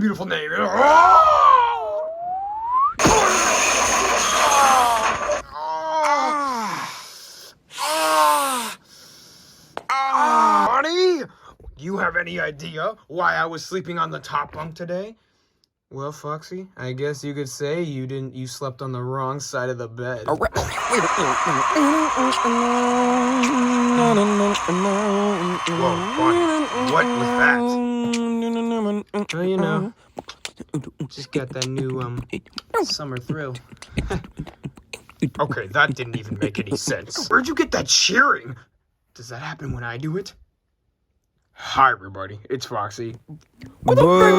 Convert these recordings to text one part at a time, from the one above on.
beautiful name. Bonnie, you have any idea why I was sleeping on the top bunk today? Well, Foxy, I guess you could say you slept on the wrong side of the bed. Whoa, Bonnie, what was that? Well, you know, just got that new, summer thrill. Okay, that didn't even make any sense. Where'd you get that cheering? Does that happen when I do it? Hi, everybody. It's Foxy. What the big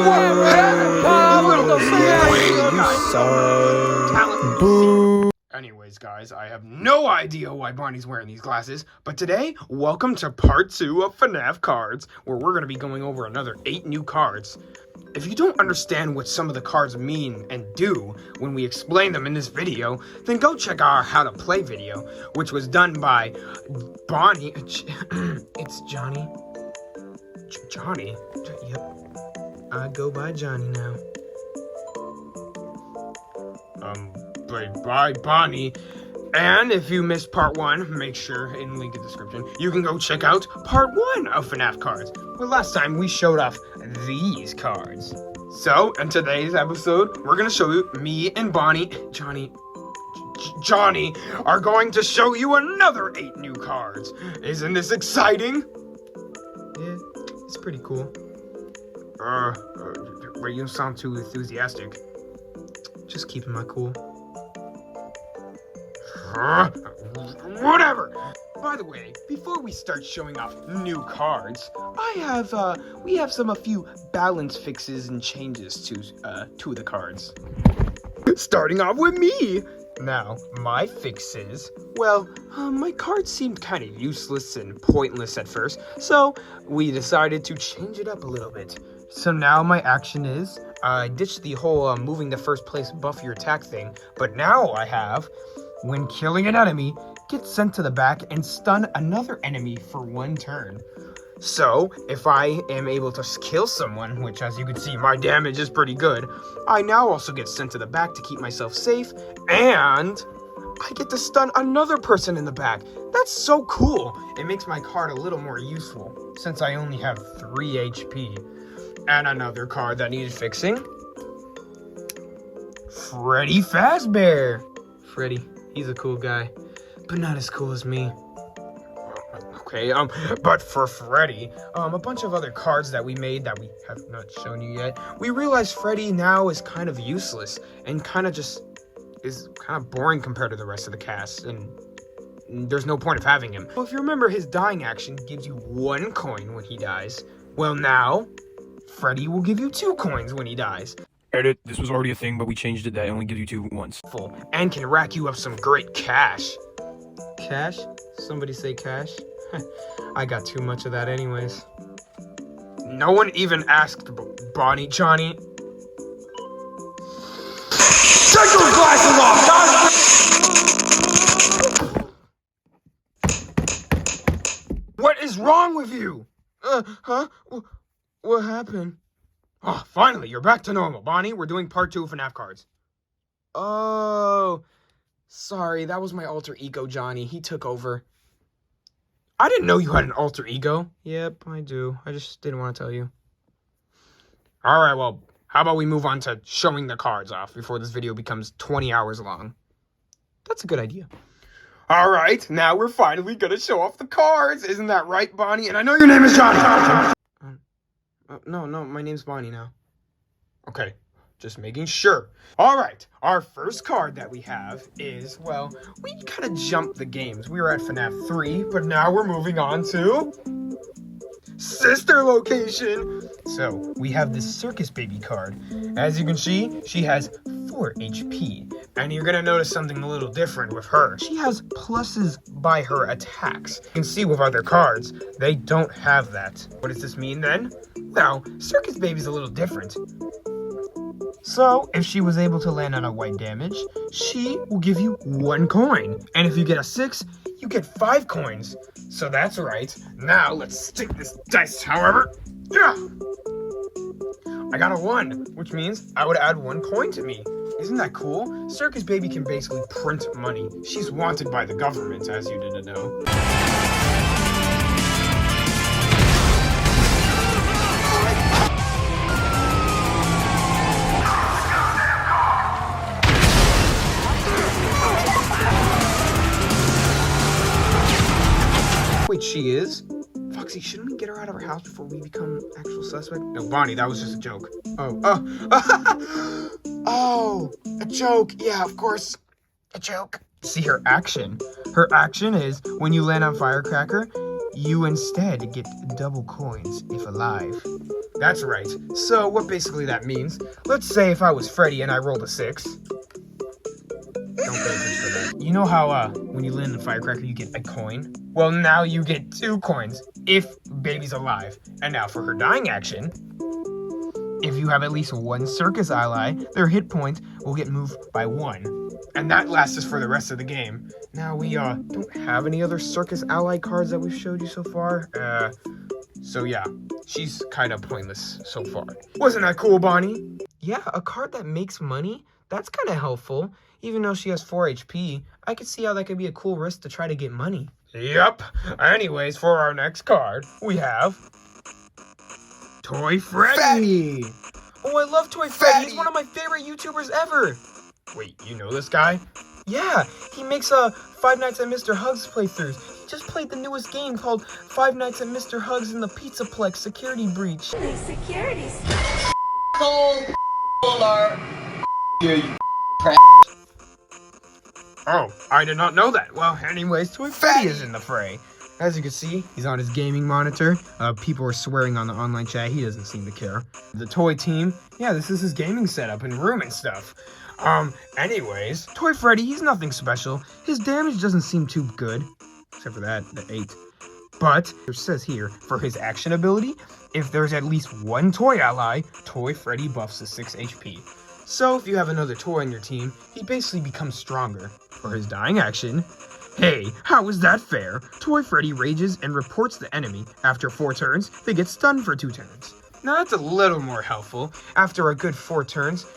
one? Anyways, guys, I have no idea why Bonnie's wearing these glasses, but today, welcome to part 2 of FNAF Cards, where we're going to be going over another 8 new cards. If you don't understand what some of the cards mean and do when we explain them in this video, then go check our How to Play video, which was done by Bonnie. It's Johnny. Johnny? Yep. I go by Johnny now. By Bonnie. And if you missed part 1, make sure in link in the description, you can go check out part 1 of FNAF Cards. Well, last time we showed off these cards. So, in today's episode, we're going to show you, me and Bonnie, Johnny, are going to show you another 8 new cards. Isn't this exciting? Yeah, it's pretty cool. Wait, you don't sound too enthusiastic. Just keeping my cool. Whatever. By the way, before we start showing off new cards, we have a few balance fixes and changes to 2 of the cards. Starting off with me. Now, my fixes, well, my cards seemed kind of useless and pointless at first, so we decided to change it up a little bit. So now my action is, I ditched the whole moving to first place buff your attack thing, but now I have, when killing an enemy, get sent to the back and stun another enemy for 1 turn. So, if I am able to kill someone, which as you can see, my damage is pretty good, I now also get sent to the back to keep myself safe, and I get to stun another person in the back. That's so cool. It makes my card a little more useful, since I only have 3 HP. And another card that needed fixing. Freddy Fazbear. Freddy, he's a cool guy, but not as cool as me. Okay, but for Freddy, a bunch of other cards that we made that we have not shown you yet, we realized Freddy now is kind of useless and kind of boring compared to the rest of the cast, and there's no point of having him. Well, if you remember, his dying action gives you 1 coin when he dies. Well, now, Freddy will give you 2 coins when he dies. Edit, this was already a thing, but we changed it that only gives you 2 once. And can rack you up some great cash. Cash? Somebody say cash? I got too much of that anyways. No one even asked Bonnie, Johnny. Take those glasses off, guys! What is wrong with you? What happened? Oh, finally, you're back to normal. Bonnie, we're doing part 2 of FNAF Cards. Oh, sorry, that was my alter ego, Johnny. He took over. I didn't know you had an alter ego. Yep, I do. I just didn't want to tell you. Alright, well, how about we move on to showing the cards off before this video becomes 20 hours long? That's a good idea. Alright, now we're finally gonna show off the cards. Isn't that right, Bonnie? And I know your name is Johnny. No, my name's Bonnie now. Okay, just making sure. Alright, our first card that we have is, well, we kind of jumped the games. We were at FNAF 3, but now we're moving on to Sister Location. So, we have this Circus Baby card. As you can see, she has 4 HP. And you're gonna notice something a little different with her. She has pluses by her attacks. You can see with other cards, they don't have that. What does this mean then? Well, Circus Baby's a little different. So, if she was able to land on a white damage, she will give you 1 coin. And if you get a 6, you get 5 coins. So that's right. Now, let's stick this dice, however. Yeah. I got a 1, which means I would add 1 coin to me. Isn't that cool? Circus Baby can basically print money. She's wanted by the government, as you didn't know. Wait, she is? Foxy, shouldn't we get her out of her house before we become actual suspect? No, Bonnie, that was just a joke. Oh, a joke. Yeah, of course, a joke. See her action. Her action is when you land on Firecracker, you instead get double coins if alive. That's right. So what basically that means, let's say if I was Freddy and I rolled a 6. Don't pay attention to that. You know how when you land on Firecracker you get a coin? Well, now you get 2 coins if Baby's alive. And now for her dying action, if you have at least 1 circus ally, their hit points will get moved by 1. And that lasts us for the rest of the game. Now we don't have any other circus ally cards that we've showed you so far. So yeah, she's kind of pointless so far. Wasn't that cool, Bonnie? Yeah, a card that makes money? That's kind of helpful. Even though she has 4 HP, I could see how that could be a cool risk to try to get money. Yep. Anyways, for our next card, we have Toy Freddy. Oh, I love Toy Freddy. He's one of my favorite YouTubers ever. Wait, you know this guy? Yeah, he makes Five Nights at Mr. Hugs playthroughs. He just played the newest game called Five Nights at Mr. Hugs in the Pizzaplex Security Breach. The securities. Oh, I did not know that. Well, anyways, Toy Freddy is in the fray. As you can see, he's on his gaming monitor. People are swearing on the online chat. He doesn't seem to care. The toy team, yeah, this is his gaming setup and room and stuff. Anyways, Toy Freddy, he's nothing special. His damage doesn't seem too good, except for that, the 8. But, it says here, for his action ability, if there's at least 1 toy ally, Toy Freddy buffs to 6 HP. So, if you have another toy on your team, he basically becomes stronger. For his dying action, hey, how is that fair? Toy Freddy rages and reports the enemy. After 4 turns, they get stunned for 2 turns. Now that's a little more helpful. After a good 4 turns,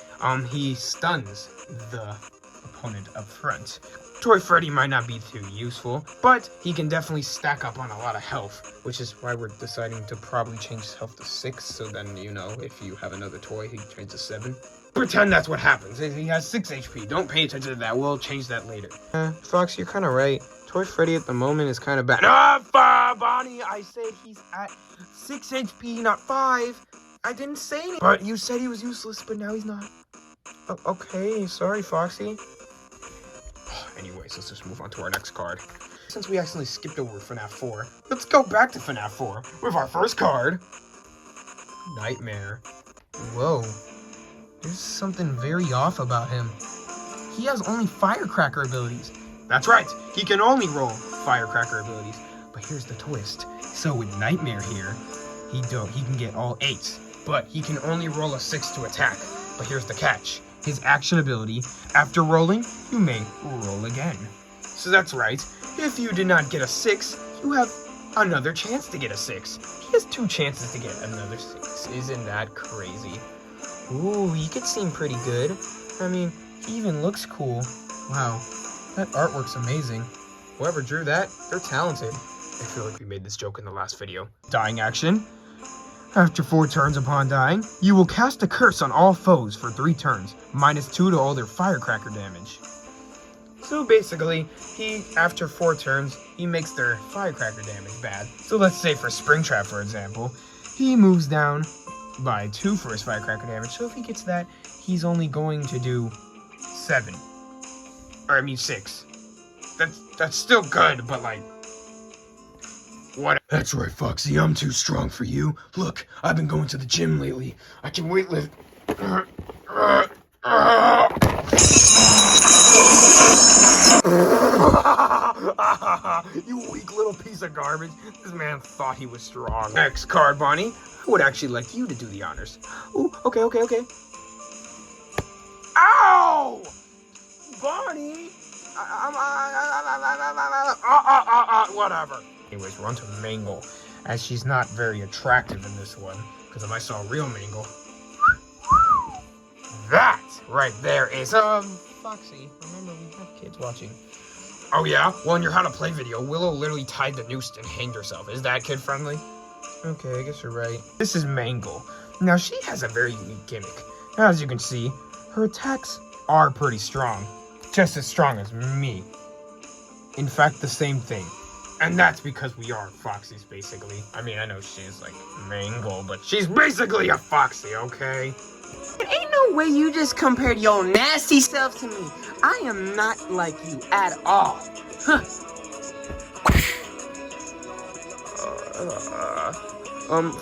he stuns the opponent up front. Toy Freddy might not be too useful, but he can definitely stack up on a lot of health, which is why we're deciding to probably change his health to 6, so then, you know, if you have another toy, he trains to 7. Pretend that's what happens. He has 6 HP. Don't pay attention to that. We'll change that later. Fox, you're kind of right. Toy Freddy at the moment is kind of bad. Bonnie, I said he's at 6 HP, not 5. I didn't say anything. But you said he was useless, but now he's not. Okay, sorry, Foxy. Anyways, let's just move on to our next card. Since we accidentally skipped over FNAF 4, let's go back to FNAF 4 with our first card, Nightmare. Whoa. There's something very off about him. He has only Firecracker abilities. That's right, he can only roll Firecracker abilities. But here's the twist. So with Nightmare here, he can get all 8s, but he can only roll a 6 to attack. But here's the catch. His action ability, after rolling, you may roll again. So that's right, if you did not get a 6, you have another chance to get a 6. He has 2 chances to get another 6. Isn't that crazy? Ooh, he could seem pretty good. I mean, he even looks cool. Wow, that artwork's amazing. Whoever drew that, they're talented. I feel like we made this joke in the last video. Dying action. After 4 turns upon dying, you will cast a curse on all foes for 3 turns, -2 to all their Firecracker damage. So basically, after 4 turns, he makes their Firecracker damage bad. So let's say for Springtrap, for example, he moves down by 2 for his Firecracker damage. So if he gets that, he's only going to do 7. Or I mean 6. That's still good, but like, what? That's right, Foxy, I'm too strong for you. Look, I've been going to the gym lately. I can weightlift. You weak little piece of garbage. This man thought he was strong. Next card, Bonnie. I would actually like you to do the honors. Ooh, okay. Ow! Bonnie! Whatever. Anyways, we're on to Mangle, as she's not very attractive in this one, because if I saw a real Mangle, that right there is, Foxy, remember we have kids watching. Oh yeah? Well, in your how to play video, Willow literally tied the noose and hanged herself. Is that kid friendly? Okay, I guess you're right. This is Mangle. Now, she has a very unique gimmick. As you can see, her attacks are pretty strong. Just as strong as me. In fact, the same thing. And that's because we are Foxys, basically. I mean, I know she's like Mangle, but she's basically a Foxy, okay? Ain't no way you just compared your nasty self to me. I am not like you at all. Huh.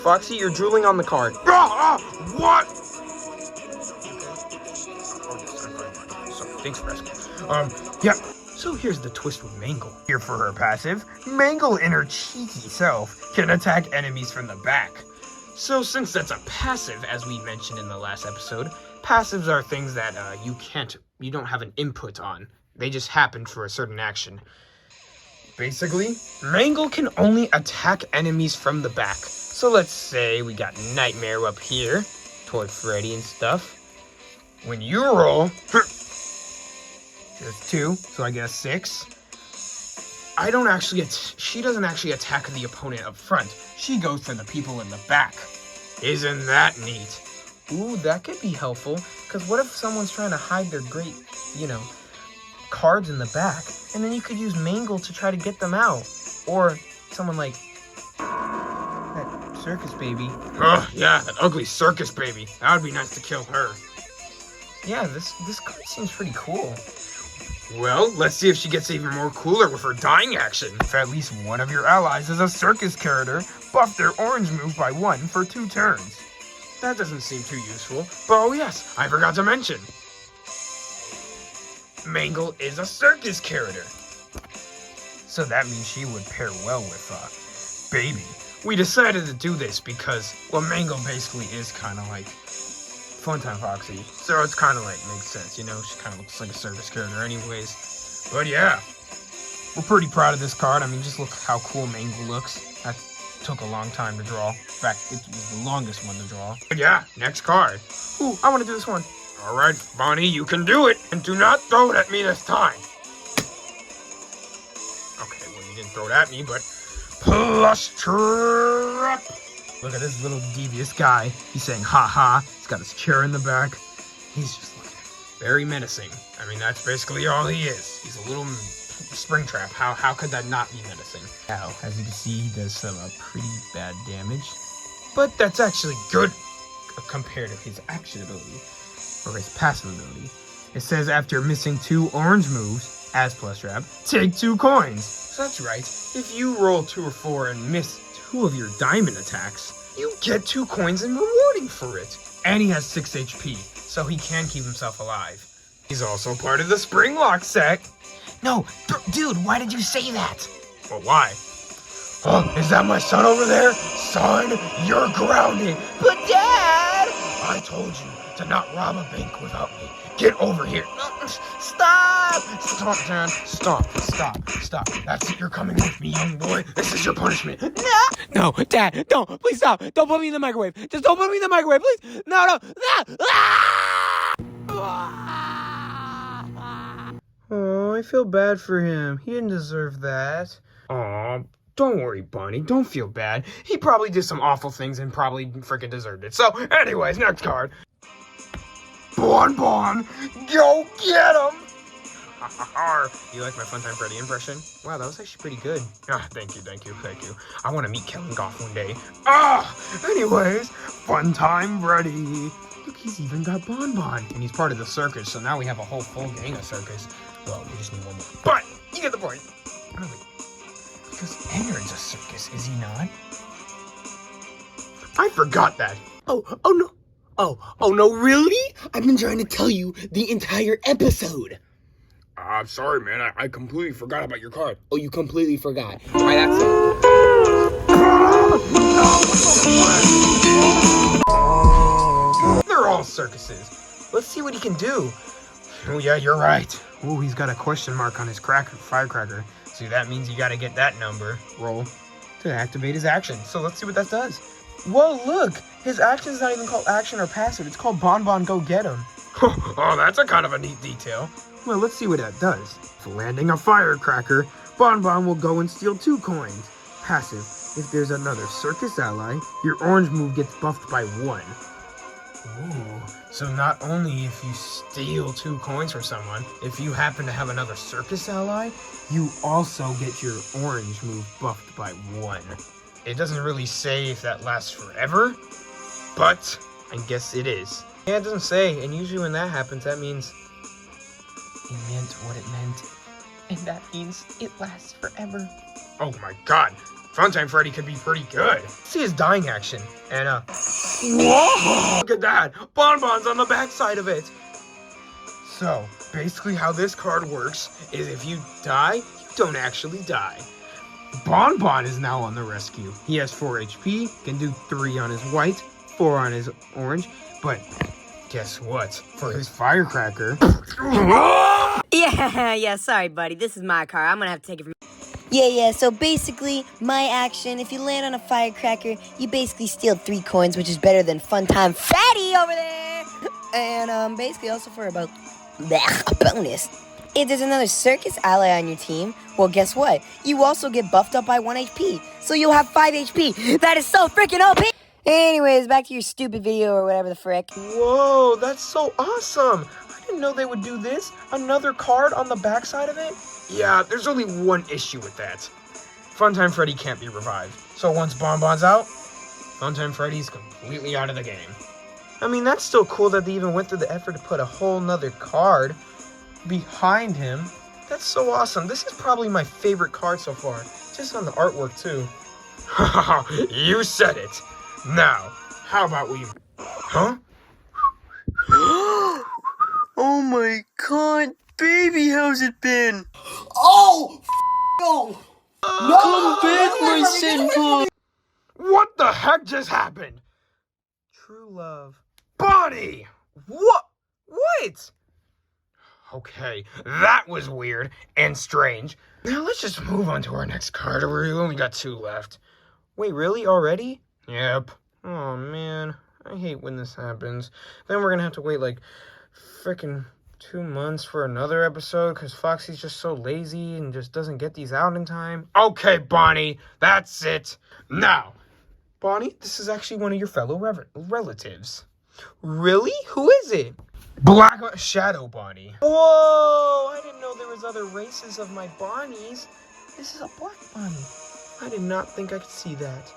Foxy, you're drooling on the card. What? So, thanks for asking. Yeah. So here's the twist with Mangle. Here for her passive, Mangle in her cheeky self can attack enemies from the back. So since that's a passive, as we mentioned in the last episode, passives are things that you don't have an input on. They just happen for a certain action. Basically, Mangle can only attack enemies from the back. So let's say we got Nightmare up here, toward Freddy and stuff. When you roll, there's 2, so I get a 6. She doesn't actually attack the opponent up front. She goes for the people in the back. Isn't that neat? Ooh, that could be helpful, because what if someone's trying to hide their great, cards in the back, and then you could use Mangle to try to get them out. Or someone like that circus baby. Oh, yeah, that ugly circus baby. That would be nice to kill her. Yeah, this card seems pretty cool. Well, let's see if she gets even more cooler with her dying action. If at least one of your allies is a circus character, buff their orange move by 1 for 2 turns. That doesn't seem too useful, but oh yes, I forgot to mention. Mangle is a circus character. So that means she would pair well with, Baby. We decided to do this because, well, Mangle basically is kind of like Funtime Foxy. So it's kind of like, makes sense, She kind of looks like a circus character anyways. But yeah, we're pretty proud of this card. I mean, just look how cool Mangle looks. That took a long time to draw. In fact, it was the longest one to draw. But yeah, next card. Ooh, I want to do this one. All right, Bonnie, you can do it. And do not throw it at me this time. Okay, well, you didn't throw it at me, but plus trap. Look at this little devious guy. He's saying, ha ha. He's got his chair in the back. He's just looking very menacing. I mean, that's basically all he is. He's a little spring trap. How could that not be menacing? Now, as you can see, he does some pretty bad damage. But that's actually good compared to his action ability, or his passive ability. It says after missing 2 orange moves, as plus trap, take 2 coins. So that's right. If you roll 2 or 4 and miss 2 of your diamond attacks, you get 2 coins and rewarding for it. And he has 6 HP, so he can keep himself alive. He's also part of the Spring Lock set. No, dude, why did you say that? Well, why? Oh, is that my son over there? Son, you're grounded. But Dad! I told you to not rob a bank without me. Get over here. Stop! Stop, Dad. Stop. That's it. You're coming with me, young boy. This is your punishment. No, Dad, don't. Please stop. Don't put me in the microwave. Just don't put me in the microwave, please. No. Oh, I feel bad for him. He didn't deserve that. Aw, don't worry, Bonnie. Don't feel bad. He probably did some awful things and probably freaking deserved it. So, anyways, next card. Bon, go get him! You like my Funtime Freddy impression? Wow, that was actually pretty good. Thank you. I want to meet Kellen Goff one day. Anyways, Funtime Freddy. Look, he's even got Bon. And he's part of the circus, so now we have a whole full gang of circus. Well, we just need one more. But, you get the point. Really? Because Ennard's a circus, is he not? I forgot that. Oh no. Oh no, really? I've been trying to tell you the entire episode. I'm sorry, man. I completely forgot about your card. Oh, you completely forgot. Why, that's it. They're all circuses. Let's see what he can do. Oh, yeah, you're right. Oh, he's got a question mark on his firecracker. So that means you gotta get that number roll to activate his action. So let's see what that does. Whoa, look! His action is not even called action or passive. It's called Bon Go Get Him. Oh, that's a kind of a neat detail. Well, let's see what that does. For landing a firecracker, Bonbon will go and steal 2 coins. Passive. If there's another circus ally, your orange move gets buffed by 1. Ooh, so not only if you steal 2 coins from someone, if you happen to have another circus ally, you also get your orange move buffed by 1. It doesn't really say if that lasts forever, but I guess it is. Yeah, it doesn't say, and usually when that happens, that means it meant what it meant. And that means it lasts forever. Oh my god, Funtime Freddy could be pretty good. See his dying action, and whoa! Look at that! Bonbon's on the backside of it! So, basically how this card works is if you die, you don't actually die. Bonbon is now on the rescue. He has 4 HP, can do 3 on his white, 4 on his orange, but guess what? For his firecracker... Yeah, sorry, buddy. This is my car. I'm gonna have to take it from... Yeah, so basically, my action, if you land on a firecracker, you basically steal 3 coins, which is better than Funtime Freddy over there! And, basically also for about... a bonus. If there's another circus ally on your team, well, guess what? You also get buffed up by 1 HP, so you'll have 5 HP. That is so freaking OP! Anyways, back to your stupid video or whatever the frick. Whoa, that's so awesome! I didn't know they would do this. Another card on the backside of it? Yeah, there's only one issue with that. Funtime Freddy can't be revived. So once Bonbon's out, Funtime Freddy's completely out of the game. I mean, that's still cool that they even went through the effort to put a whole nother card behind him. That's so awesome. This is probably my favorite card so far. Just on the artwork, too. You said it. Now, how about we... Huh? Oh my god, baby, how's it been? Oh! No! Come back, my senpai! What the heck just happened? True love. Bonnie! What? What? Okay, that was weird and strange. Now let's just move on to our next card. We only got 2 left. Wait, really? Already? Yep. Oh, man. I hate when this happens. Then we're gonna have to wait, like, frickin' 2 months for another episode because Foxy's just so lazy and just doesn't get these out in time. Okay, Bonnie, that's it. Now, Bonnie, this is actually one of your fellow relatives. Really? Who is it? Black Shadow Bonnie. Whoa, I didn't know there was other races of my Bonnies. This is a black Bonnie. I did not think I could see that.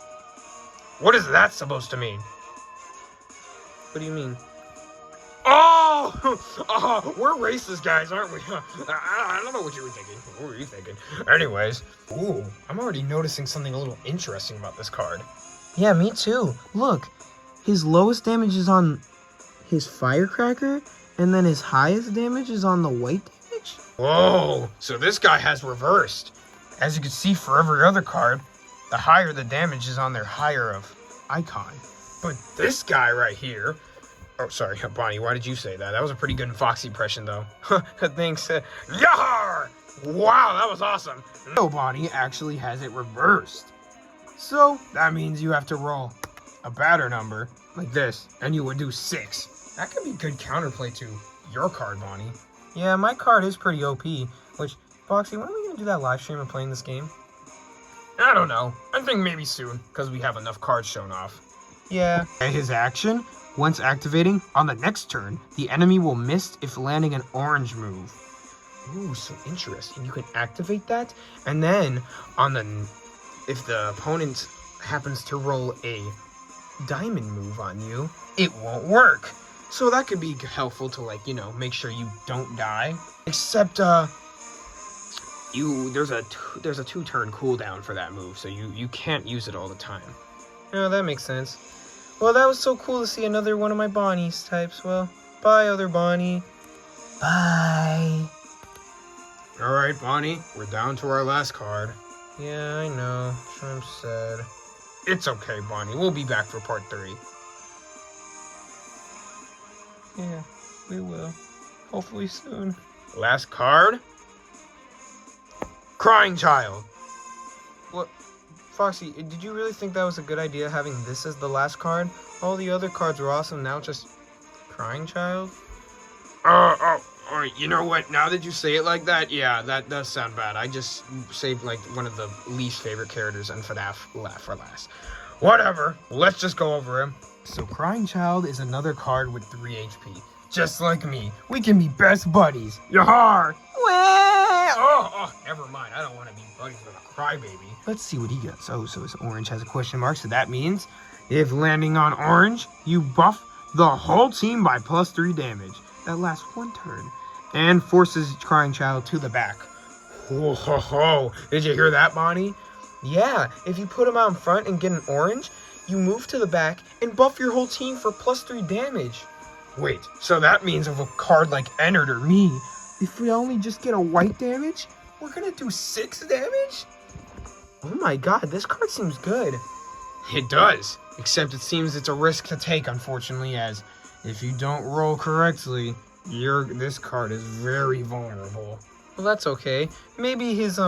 What is that supposed to mean? What do you mean? Oh, we're racist guys, aren't we? I don't know what you were thinking. What were you thinking? Anyways, ooh, I'm already noticing something a little interesting about this card. Yeah, me too. Look, his lowest damage is on his firecracker, and then his highest damage is on the white damage? Whoa, so this guy has reversed. As you can see for every other card, the higher the damage is on their higher of icon. But this guy right here... Oh, sorry, Bonnie, why did you say that? That was a pretty good Foxy impression, though. Thanks. Yar! Wow, that was awesome. No, Bonnie actually has it reversed. So, that means you have to roll a badder number, like this, and you would do 6. That could be good counterplay to your card, Bonnie. Yeah, my card is pretty OP, which, Foxy, when are we going to do that live stream of playing this game? I don't know. I think maybe soon, because we have enough cards shown off. Yeah. And his action... Once activating, on the next turn, the enemy will miss if landing an orange move. Ooh, so interesting. You can activate that, and then if the opponent happens to roll a diamond move on you, it won't work. So that could be helpful to, like, you know, make sure you don't die. Except there's a 2-turn cooldown for that move, so you can't use it all the time. Oh, that makes sense. Well, that was so cool to see another one of my Bonnies types. Well, bye, other Bonnie. Bye. Alright, Bonnie, we're down to our last card. Yeah, I know. I'm sad. It's okay, Bonnie. We'll be back for part 3. Yeah, we will. Hopefully soon. Last card? Crying Child. What? Foxy, did you really think that was a good idea, having this as the last card? All the other cards were awesome, now just Crying Child? You know what? Now that you say it like that, yeah, that does sound bad. I just saved, like, one of the least favorite characters in FNAF for last. Whatever. Let's just go over him. So, Crying Child is another card with 3 HP. Just like me. We can be best buddies. Yahar! Oh, never mind. I don't want to be buddies with a crybaby. Let's see what he gets. Oh, so his orange has a question mark, so that means if landing on orange, you buff the whole team by +3 damage. That lasts 1 turn. And forces Crying Child to the back. Ho ho ho. Did you hear that, Bonnie? Yeah, if you put him out in front and get an orange, you move to the back and buff your whole team for +3 damage. Wait, so that means if a card like Ennard or me, if we only just get a white damage, we're gonna do 6 damage? Oh my god, this card seems good. It does, except it seems it's a risk to take, unfortunately, as if you don't roll correctly, this card is very vulnerable. Well, that's okay. Maybe his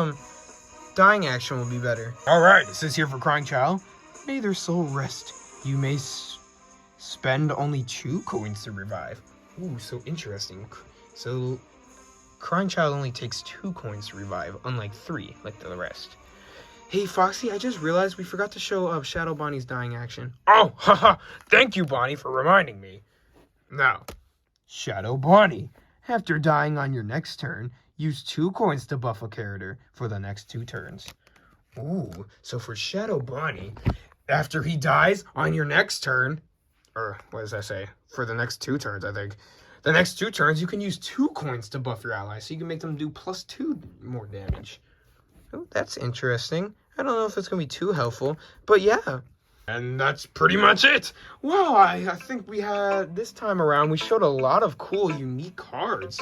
dying action will be better. Alright, it says here for Crying Child, may their soul rest. You may spend only 2 coins to revive. Ooh, so interesting. So, Crying Child only takes 2 coins to revive, unlike 3, like the rest. Hey, Foxy, I just realized we forgot to show up Shadow Bonnie's dying action. Oh, haha, thank you, Bonnie, for reminding me. Now, Shadow Bonnie. After dying on your next turn, use 2 coins to buff a character for the next 2 turns. Ooh, so for Shadow Bonnie, after he dies on your next turn, or what does that say? For the next 2 turns, I think. The next 2 turns, you can use 2 coins to buff your allies, so you can make them do +2 more damage. Oh, that's interesting. I don't know if it's going to be too helpful, but yeah. And that's pretty much it. Wow, I think we had, this time around, we showed a lot of cool, unique cards.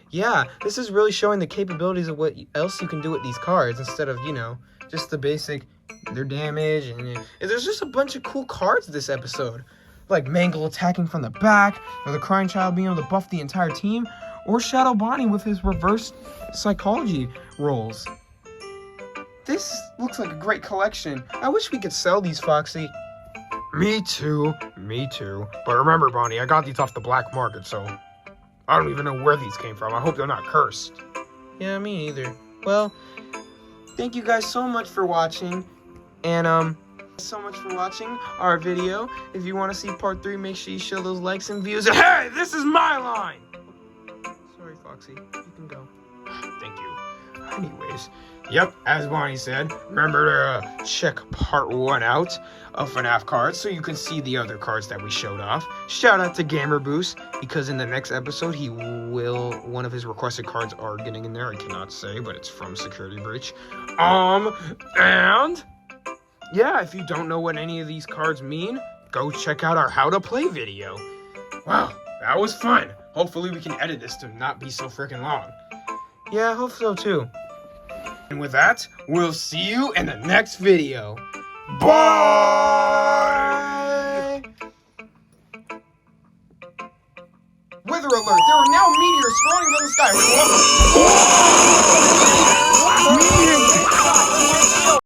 Yeah, this is really showing the capabilities of what else you can do with these cards instead of, you know, just the basic, their damage. And there's just a bunch of cool cards this episode. Like Mangle attacking from the back, or the Crying Child being able to buff the entire team, or Shadow Bonnie with his reverse psychology rolls. This looks like a great collection. I wish we could sell these, Foxy. Me too. But remember, Bonnie, I got these off the black market, so I don't even know where these came from. I hope they're not cursed. Yeah, me neither. Well, thank you guys so much for watching. And, so much for watching our video. If you want to see part 3, make sure you show those likes and views. Hey, this is my line! Sorry, Foxy. You can go. Thank you. Anyways, yep, as Bonnie said, remember to check part 1 out of FNAF cards so you can see the other cards that we showed off. Shout out to Gamer Boost, because in the next episode, one of his requested cards are getting in there. I cannot say, but it's from Security Breach. And yeah, if you don't know what any of these cards mean, go check out our How to Play video. Wow, that was fun. Hopefully we can edit this to not be so freaking long. Yeah, I hope so too. And with that, we'll see you in the next video. Bye! Weather alert! There are now meteors falling from the sky.